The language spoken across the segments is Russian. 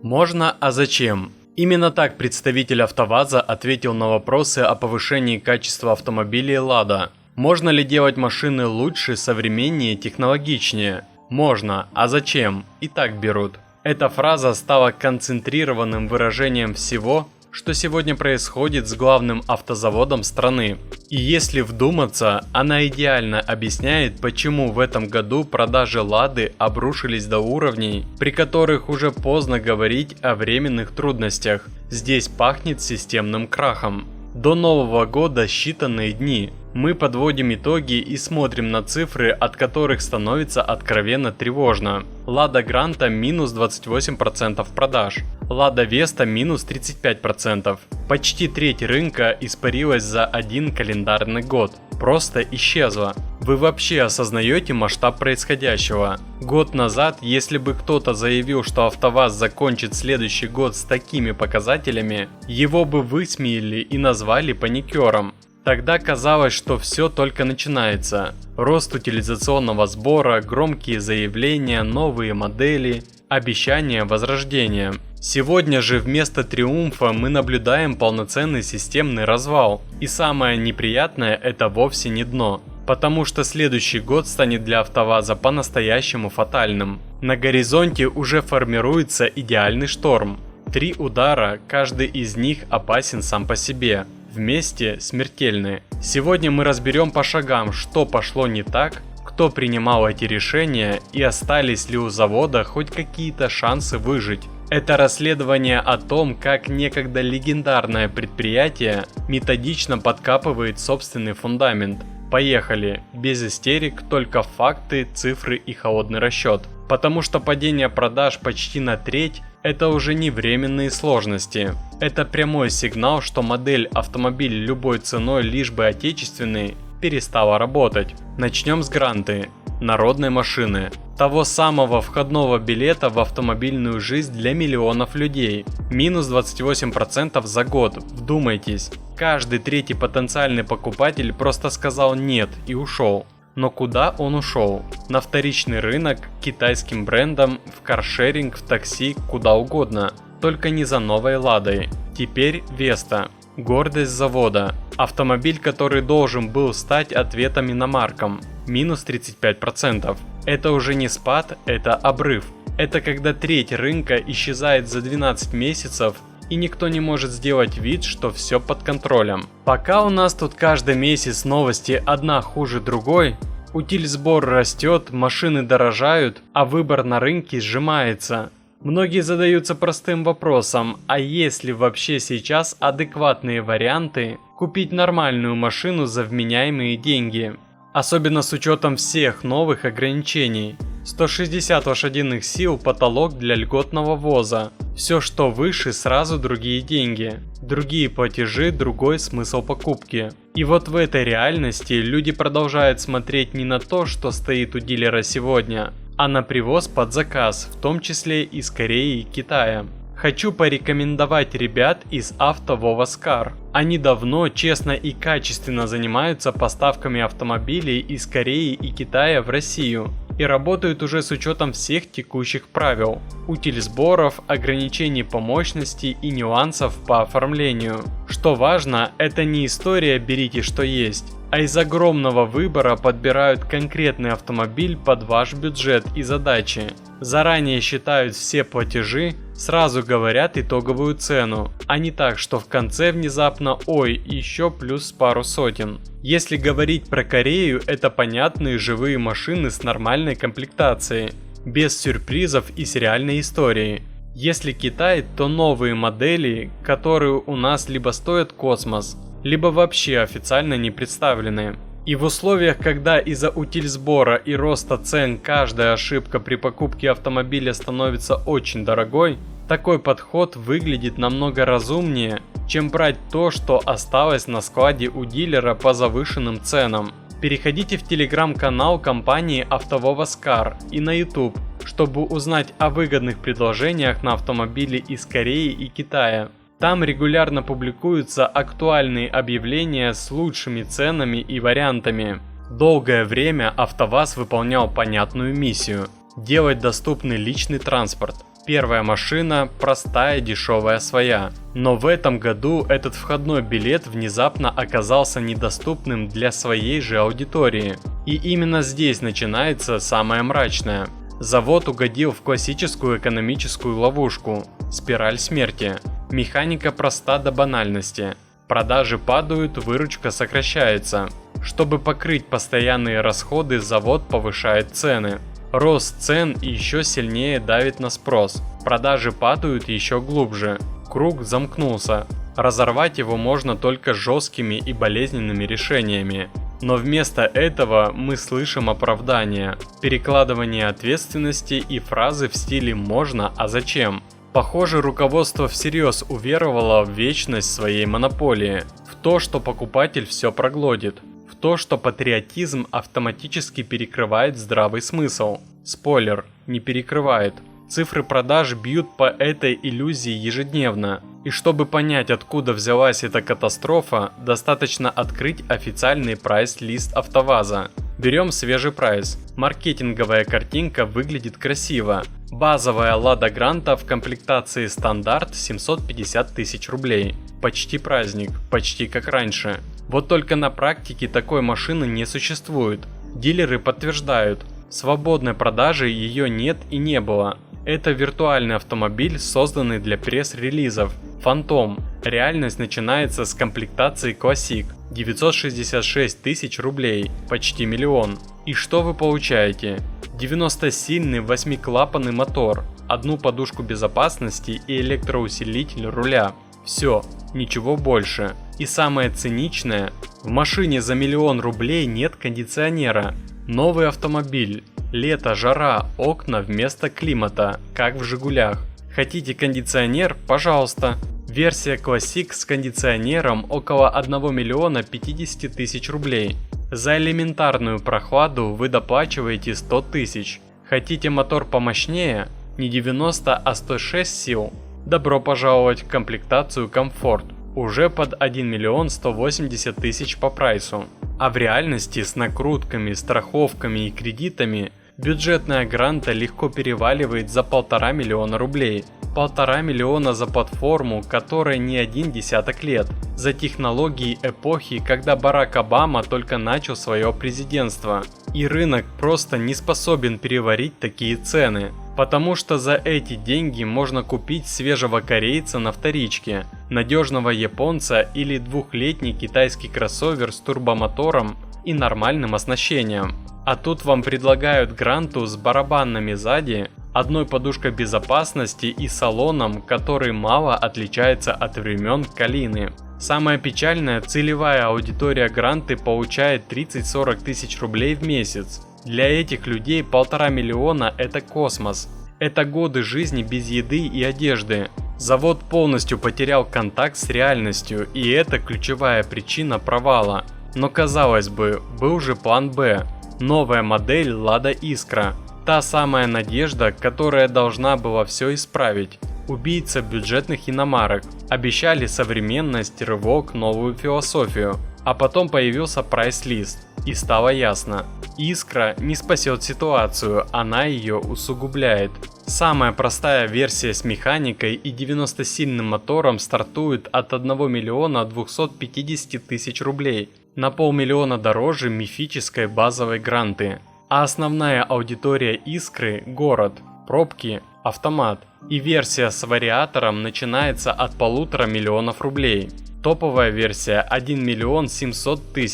Можно, а зачем? Именно так представитель АвтоВАЗа ответил на вопросы о повышении качества автомобилей Lada. Можно ли делать машины лучше, современнее, технологичнее? Можно, а зачем? И так берут. Эта фраза стала концентрированным выражением всего, что сегодня происходит с главным автозаводом страны. И если вдуматься, она идеально объясняет, почему в этом году продажи Лады обрушились до уровней, при которых уже поздно говорить о временных трудностях. Здесь пахнет системным крахом. До Нового года считанные дни. Мы подводим итоги и смотрим на цифры, от которых становится откровенно тревожно. Lada Granta минус 28% продаж. Lada Vesta минус 35%. Почти треть рынка испарилась за один календарный год. Просто исчезла. Вы вообще осознаете масштаб происходящего? Год назад, если бы кто-то заявил, что АвтоВАЗ закончит следующий год с такими показателями, его бы высмеяли и назвали паникером. Тогда казалось, что все только начинается. Рост утилизационного сбора, громкие заявления, новые модели, обещания возрождения. Сегодня же вместо триумфа мы наблюдаем полноценный системный развал. И самое неприятное – это вовсе не дно. Потому что следующий год станет для АвтоВАЗа по-настоящему фатальным. На горизонте уже формируется идеальный шторм. 3 удара, каждый из них опасен сам по себе. Вместе смертельные. Сегодня мы разберем по шагам, что пошло не так, кто принимал эти решения и остались ли у завода хоть какие-то шансы выжить. Это расследование о том, как некогда легендарное предприятие методично подкапывает собственный фундамент. Поехали, без истерик, только факты, цифры и холодный расчет. Потому что падение продаж почти на треть – это уже не временные сложности. Это прямой сигнал, что модель автомобиль любой ценой, лишь бы отечественный, перестала работать. Начнем с Гранты, народной машины. Того самого входного билета в автомобильную жизнь для миллионов людей. Минус 28% за год, вдумайтесь. Каждый третий потенциальный покупатель просто сказал нет и ушел. Но куда он ушел? На вторичный рынок, к китайским брендам, в каршеринг, в такси, куда угодно. Только не за новой Ладой. Теперь Веста. Гордость завода. Автомобиль, который должен был стать ответом иномаркам. Минус 35%. Это уже не спад, это обрыв. Это когда треть рынка исчезает за 12 месяцев, и никто не может сделать вид, что все под контролем. Пока у нас тут каждый месяц новости одна хуже другой, утильсбор растет, машины дорожают, а выбор на рынке сжимается. Многие задаются простым вопросом, а есть ли вообще сейчас адекватные варианты купить нормальную машину за вменяемые деньги? Особенно с учетом всех новых ограничений. 160 лошадиных сил потолок для льготного ввоза. Все, что выше, сразу другие деньги. Другие платежи, другой смысл покупки. И вот в этой реальности люди продолжают смотреть не на то, что стоит у дилера сегодня, а на привоз под заказ, в том числе из Кореи и Китая. Хочу порекомендовать ребят из АвтоВАЗ Car. Они давно, честно и качественно занимаются поставками автомобилей из Кореи и Китая в Россию и работают уже с учетом всех текущих правил, утильсборов, ограничений по мощности и нюансов по оформлению. Что важно, это не история «берите что есть», а из огромного выбора подбирают конкретный автомобиль под ваш бюджет и задачи. Заранее считают все платежи, сразу говорят итоговую цену, а не так, что в конце внезапно ой, еще плюс пару сотен. Если говорить про Корею, это понятные живые машины с нормальной комплектацией, без сюрпризов и с реальной историей. Если Китай, то новые модели, которые у нас либо стоят космос, либо вообще официально не представлены. И в условиях, когда из-за утильсбора и роста цен каждая ошибка при покупке автомобиля становится очень дорогой, такой подход выглядит намного разумнее, чем брать то, что осталось на складе у дилера по завышенным ценам. Переходите в телеграм-канал компании АвтоВАЗ Car и на YouTube, чтобы узнать о выгодных предложениях на автомобили из Кореи и Китая. Там регулярно публикуются актуальные объявления с лучшими ценами и вариантами. Долгое время АвтоВАЗ выполнял понятную миссию – делать доступный личный транспорт. Первая машина – простая, дешевая, своя. Но в этом году этот входной билет внезапно оказался недоступным для своей же аудитории. И именно здесь начинается самое мрачное. Завод угодил в классическую экономическую ловушку – спираль смерти. Механика проста до банальности. Продажи падают, выручка сокращается. Чтобы покрыть постоянные расходы, завод повышает цены. Рост цен еще сильнее давит на спрос. Продажи падают еще глубже. Круг замкнулся. Разорвать его можно только жесткими и болезненными решениями. Но вместо этого мы слышим оправдания, перекладывание ответственности и фразы в стиле «можно, а зачем?». Похоже, руководство всерьез уверовало в вечность своей монополии, в то, что покупатель все проглотит, в то, что патриотизм автоматически перекрывает здравый смысл. Спойлер, не перекрывает. Цифры продаж бьют по этой иллюзии ежедневно. И чтобы понять, откуда взялась эта катастрофа, достаточно открыть официальный прайс-лист АвтоВАЗа. Берем свежий прайс. Маркетинговая картинка выглядит красиво. Базовая Лада Гранта в комплектации стандарт 750 тысяч рублей. Почти праздник, почти как раньше. Вот только на практике такой машины не существует. Дилеры подтверждают, свободной продажи ее нет и не было. Это виртуальный автомобиль, созданный для пресс-релизов. Фантом. Реальность начинается с комплектации Classic. 966 тысяч рублей, почти миллион. И что вы получаете? 90-сильный 8-клапанный мотор, одну подушку безопасности и электроусилитель руля. Все, ничего больше. И самое циничное, в машине за 1 000 000 рублей нет кондиционера. Новый автомобиль. Лето, жара, окна вместо климата, как в Жигулях. Хотите кондиционер? Пожалуйста. Версия Classic с кондиционером около 1 050 000 рублей. За элементарную прохладу вы доплачиваете 100 тысяч. Хотите мотор помощнее? Не 90, а 106 сил? Добро пожаловать в комплектацию комфорт. Уже под 1 180 000 по прайсу. А в реальности с накрутками, страховками и кредитами бюджетная Гранта легко переваливает за 1,5 миллиона рублей. 1,5 миллиона за платформу, которой не один десяток лет. За технологии эпохи, когда Барак Обама только начал свое президентство. И рынок просто не способен переварить такие цены. Потому что за эти деньги можно купить свежего корейца на вторичке, надежного японца или двухлетний китайский кроссовер с турбомотором и нормальным оснащением. А тут вам предлагают Гранту с барабанами сзади, одной подушкой безопасности и салоном, который мало отличается от времен Калины. Самое печальное, целевая аудитория Гранты получает 30-40 тысяч рублей в месяц. Для этих людей 1,5 миллиона – это космос. Это годы жизни без еды и одежды. Завод полностью потерял контакт с реальностью, и это ключевая причина провала. Но казалось бы, был же план Б. Новая модель Лада Искра. Та самая надежда, которая должна была все исправить. Убийца бюджетных иномарок. Обещали современность, рывок, новую философию. А потом появился прайс-лист. И стало ясно. Искра не спасет ситуацию, она ее усугубляет. Самая простая версия с механикой и 90-сильным мотором стартует от 1 250 000 рублей. На 500 000 дороже мифической базовой Гранты. А основная аудитория Искры – город, пробки, автомат. И версия с вариатором начинается от 1,5 миллиона рублей. Топовая версия 1 700 000.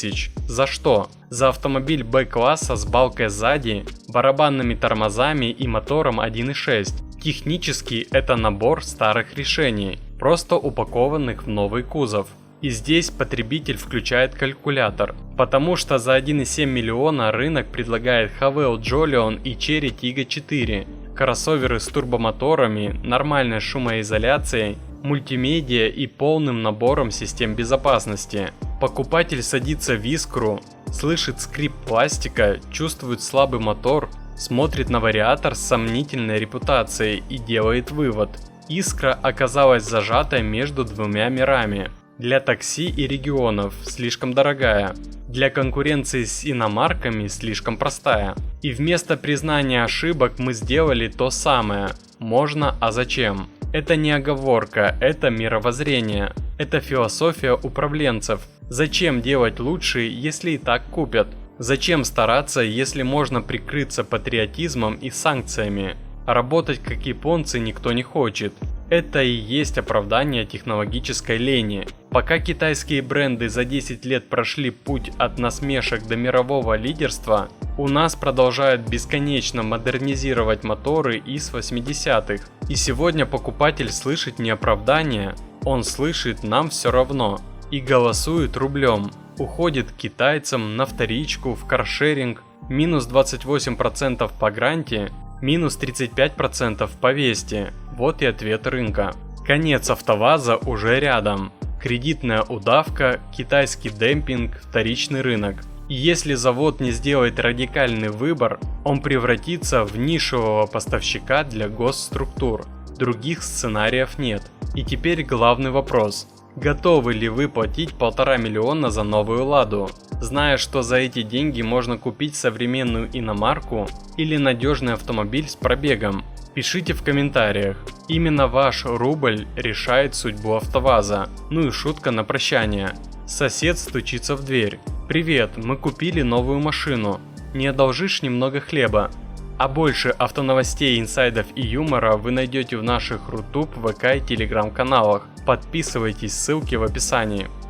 За что? За автомобиль Б-класса с балкой сзади, барабанными тормозами и мотором 1.6. Технически это набор старых решений, просто упакованных в новый кузов. И здесь потребитель включает калькулятор, потому что за 1,7 миллиона рынок предлагает Haval Jolion и Chery Tiggo 4, кроссоверы с турбомоторами, нормальной шумоизоляцией, мультимедиа и полным набором систем безопасности. Покупатель садится в Искру, слышит скрип пластика, чувствует слабый мотор, смотрит на вариатор с сомнительной репутацией и делает вывод: Искра оказалась зажатой между двумя мирами. Для такси и регионов слишком дорогая. Для конкуренции с иномарками слишком простая. И вместо признания ошибок мы сделали то самое. Можно, а зачем? Это не оговорка, это мировоззрение. Это философия управленцев. Зачем делать лучше, если и так купят? Зачем стараться, если можно прикрыться патриотизмом и санкциями? Работать как японцы никто не хочет. Это и есть оправдание технологической лени. Пока китайские бренды за 10 лет прошли путь от насмешек до мирового лидерства, у нас продолжают бесконечно модернизировать моторы из 80-х. И сегодня покупатель слышит не оправдание, он слышит «нам все равно» и голосует рублем. Уходит к китайцам на вторичку, в каршеринг, минус 28% по гранте, минус 35% по весте. Вот и ответ рынка. Конец АвтоВАЗа уже рядом. Кредитная удавка, китайский демпинг, вторичный рынок. И если завод не сделает радикальный выбор, он превратится в нишевого поставщика для госструктур. Других сценариев нет. И теперь главный вопрос. Готовы ли вы платить 1,5 миллиона за новую Ладу, зная, что за эти деньги можно купить современную иномарку или надежный автомобиль с пробегом? Пишите в комментариях. Именно ваш рубль решает судьбу АвтоВАЗа. Ну и шутка на прощание. Сосед стучится в дверь. «Привет, мы купили новую машину. Не одолжишь немного хлеба?» А больше автоновостей, инсайдов и юмора вы найдете в наших Рутуб, ВК и Телеграм каналах. Подписывайтесь, ссылки в описании.